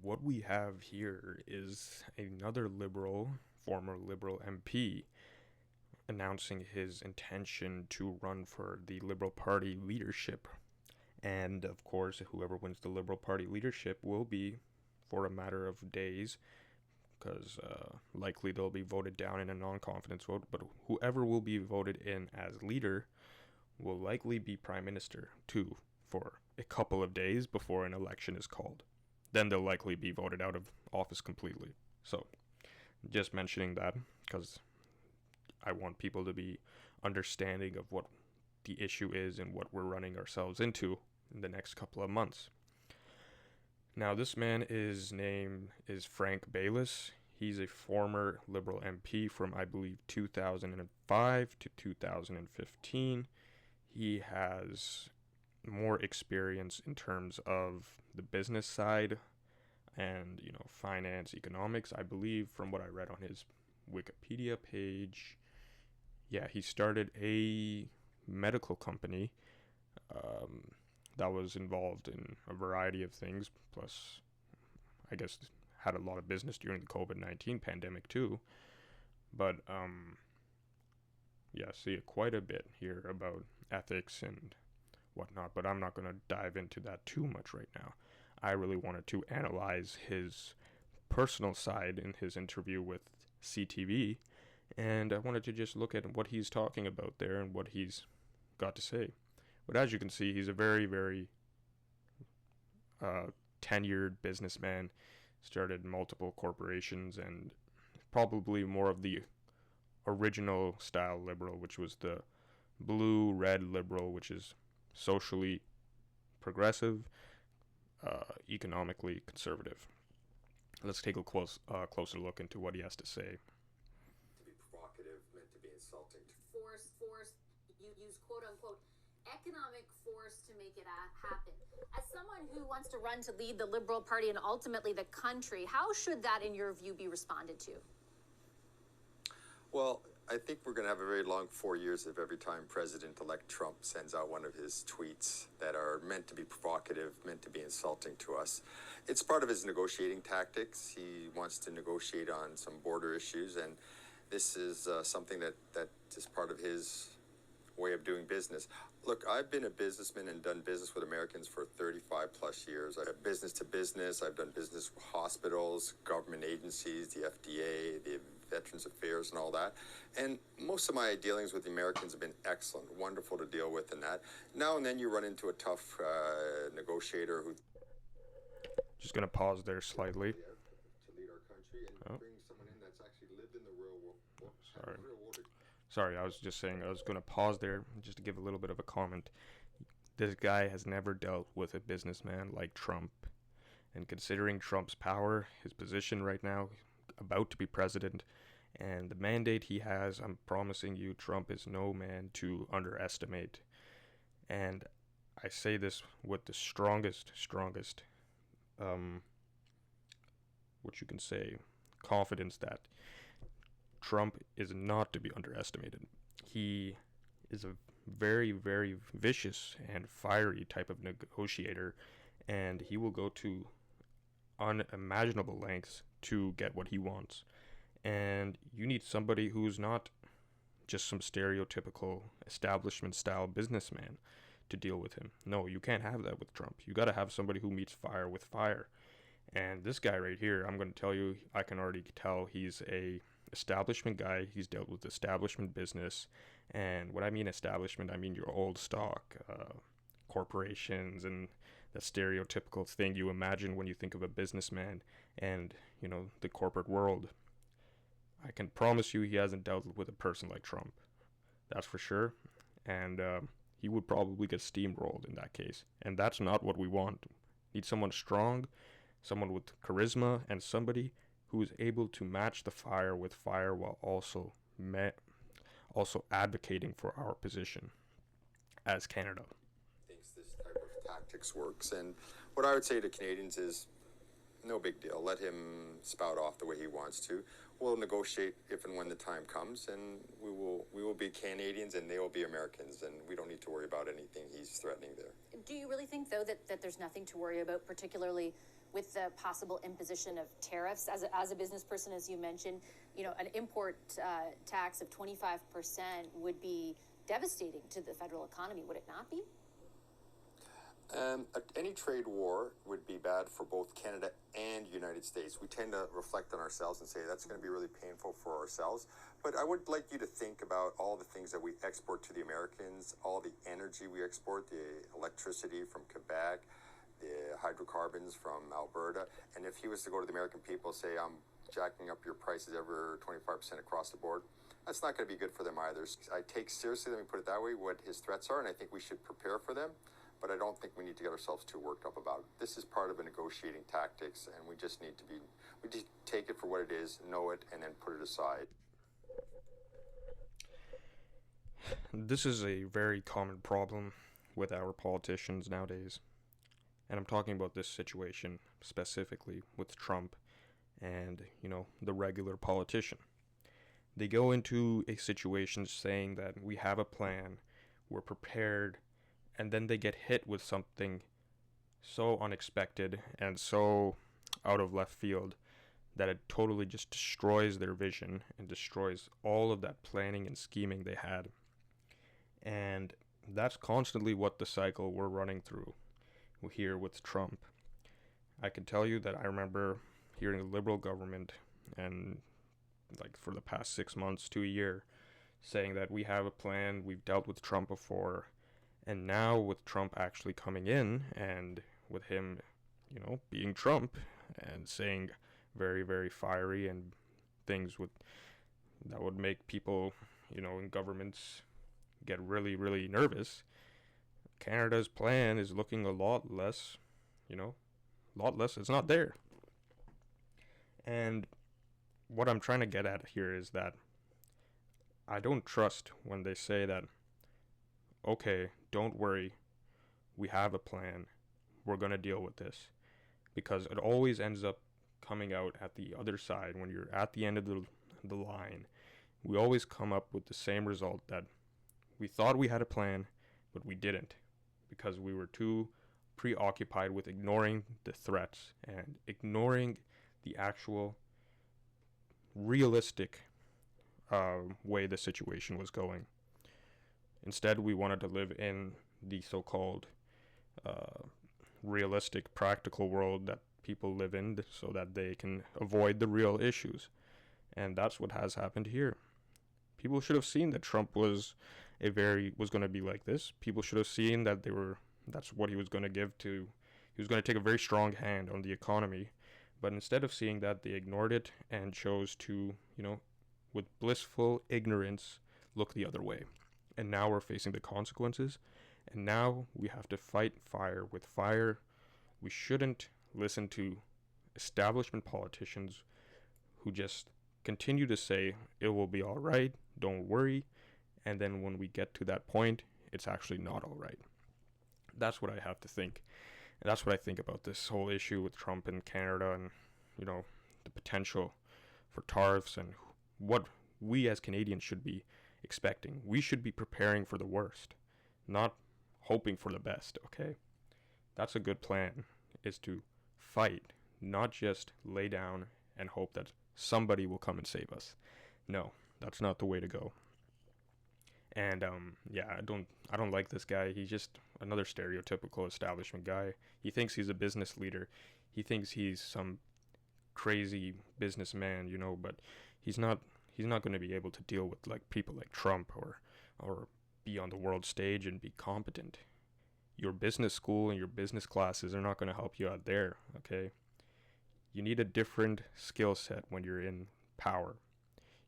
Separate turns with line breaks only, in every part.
what we have here is another former Liberal MP, announcing his intention to run for the Liberal Party leadership. And of course, whoever wins the Liberal Party leadership will be, for a matter of days, because likely they'll be voted down in a non-confidence vote, but whoever will be voted in as leader will likely be prime minister too for a couple of days before an election is called. Then they'll likely be voted out of office completely. So, just mentioning that because I want people to be understanding of what the issue is and what we're running ourselves into in the next couple of months. Now, this man is name is Frank Byles. He's a former Liberal MP from, I believe, 2005 to 2015. He has more experience in terms of the business side and, finance, economics. I believe from what I read on his Wikipedia page, yeah, he started a medical company that was involved in a variety of things, plus I guess had a lot of business during the COVID-19 pandemic too. But yeah, see quite a bit here about ethics and whatnot, but I'm not going to dive into that too much right now. I really wanted to analyze his personal side in his interview with CTV, and I wanted to just look at what he's talking about there and what he's got to say. But as you can see, he's a very, very tenured businessman, started multiple corporations, and probably more of the original style liberal, which was the blue-red liberal, which is socially progressive, economically conservative. Let's take a closer look into what he has to say.
To be provocative, meant to be insulting.
Force, you use quote-unquote economic force to make it happen. As someone who wants to run to lead the Liberal Party and ultimately the country, how should that, in your view, be responded to?
Well, I think we're going to have a very long 4 years if every time President-elect Trump sends out one of his tweets that are meant to be provocative, meant to be insulting to us. It's part of his negotiating tactics. He wants to negotiate on some border issues, and this is something that is part of his way of doing business. Look, I've been a businessman and done business with Americans for 35 plus years. I have business to business. I've done business with hospitals, government agencies, the FDA, the Veterans Affairs and all that. And most of my dealings with the Americans have been excellent, wonderful to deal with in that. Now and then you run into a tough negotiator who...
Just going to pause there slightly.
To lead our country and bring someone in that's actually lived in the real world.
Sorry, I was just saying I was going to pause there just to give a little bit of a comment. This guy has never dealt with a businessman like Trump. And considering Trump's power, his position right now, about to be president, and the mandate he has, I'm promising you, Trump is no man to underestimate. And I say this with the strongest, what you can say, confidence that Trump is not to be underestimated. He is a very, very vicious and fiery type of negotiator, and he will go to unimaginable lengths to get what he wants. And you need somebody who's not just some stereotypical establishment-style businessman to deal with him. No, you can't have that with Trump. You got to have somebody who meets fire with fire. And this guy right here, I'm going to tell you, I can already tell he's a establishment guy. He's dealt with establishment business. And when I mean establishment, I mean your old stock, corporations, and the stereotypical thing you imagine when you think of a businessman and, the corporate world. I can promise you he hasn't dealt with a person like Trump. That's for sure. And he would probably get steamrolled in that case. And that's not what we want. Need someone strong, someone with charisma, and somebody who is able to match the fire with fire while also advocating for our position as Canada.
Thinks this type of tactics works, and what I would say to Canadians is no big deal. Let him spout off the way he wants to. We'll negotiate if and when the time comes, and we will be Canadians and they will be Americans, and we don't need to worry about anything he's threatening there.
Do you really think, though, that there's nothing to worry about, particularly with the possible imposition of tariffs. As a business person, as you mentioned, an import tax of 25% would be devastating to the federal economy, would it not be?
Any trade war would be bad for both Canada and United States. We tend to reflect on ourselves and say that's going to be really painful for ourselves. But I would like you to think about all the things that we export to the Americans, all the energy we export, the electricity from Quebec, the hydrocarbons from Alberta. And if he was to go to the American people, say, I'm jacking up your prices ever 25% across the board, that's not going to be good for them either. I take seriously, let me put it that way, what his threats are, and I think we should prepare for them. But I don't think we need to get ourselves too worked up about it. This is part of a negotiating tactics, and we just take it for what it is, know it, and then put it aside.
This is a very common problem with our politicians nowadays. And I'm talking about this situation specifically with Trump and, the regular politician. They go into a situation saying that we have a plan, we're prepared, and then they get hit with something so unexpected and so out of left field that it totally just destroys their vision and destroys all of that planning and scheming they had. And that's constantly what the cycle we're running through here with Trump. I can tell you that I remember hearing the Liberal government, and like for the past 6 months to a year, saying that we have a plan, we've dealt with Trump before, and now with Trump actually coming in and with him, being Trump and saying very, very fiery and things that would make people, in governments get really, really nervous, Canada's plan is looking a lot less, it's not there. And what I'm trying to get at here is that I don't trust when they say that, okay, don't worry, we have a plan, we're going to deal with this. Because it always ends up coming out at the other side when you're at the end of the line. We always come up with the same result, that we thought we had a plan, but we didn't, because we were too preoccupied with ignoring the threats and ignoring the actual realistic way the situation was going. Instead, we wanted to live in the so-called realistic, practical world that people live in so that they can avoid the real issues. And that's what has happened here. People should have seen that Trump was going to be like this. People should have seen that that's what he was going to he was going to take a very strong hand on the economy. But instead of seeing that, they ignored it and chose to, with blissful ignorance, look the other way. And now we're facing the consequences. And now we have to fight fire with fire. We shouldn't listen to establishment politicians who just continue to say, it will be all right, don't worry. And then when we get to that point, it's actually not all right. That's what I have to think. And that's what I think about this whole issue with Trump and Canada and, the potential for tariffs and what we as Canadians should be expecting. We should be preparing for the worst, not hoping for the best, okay? That's a good plan, is to fight, not just lay down and hope that somebody will come and save us. No, that's not the way to go. And I don't like this guy. He's just another stereotypical establishment guy. He thinks he's a business leader. He thinks he's some crazy businessman, but he's not going to be able to deal with like people like Trump or be on the world stage and be competent. Your business school and your business classes are not going to help you out there, okay? You need a different skill set when you're in power.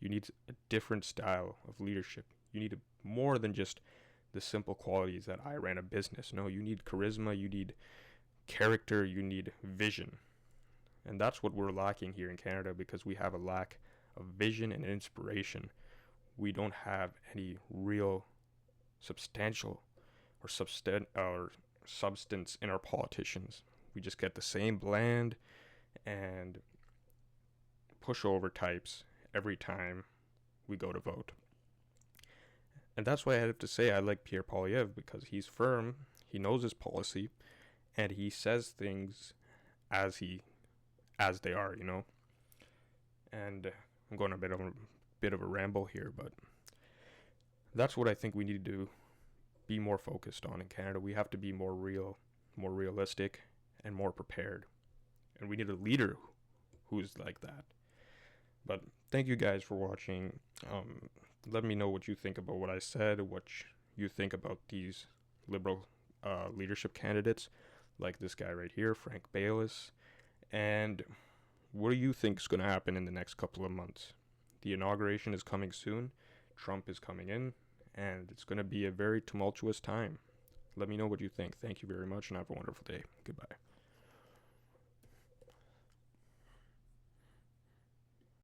You need a different style of leadership. You need more than just the simple qualities that I ran a business. No, you need charisma, you need character, you need vision. And that's what we're lacking here in Canada because we have a lack of vision and inspiration. We don't have any real substantial or substance in our politicians. We just get the same bland and pushover types every time we go to vote. And that's why I have to say I like Pierre Poilievre, because he's firm, he knows his policy, and he says things as they are, you know. And I'm going a bit of a ramble here, but that's what I think we need to be more focused on in Canada. We have to be more realistic, and more prepared. And we need a leader who's like that. But thank you guys for watching. Let me know what you think about what I said, what you think about these liberal leadership candidates, like this guy right here, Frank Byles. And what do you think is going to happen in the next couple of months? The inauguration is coming soon. Trump is coming in, and it's going to be a very tumultuous time. Let me know what you think. Thank you very much, and have a wonderful day. Goodbye.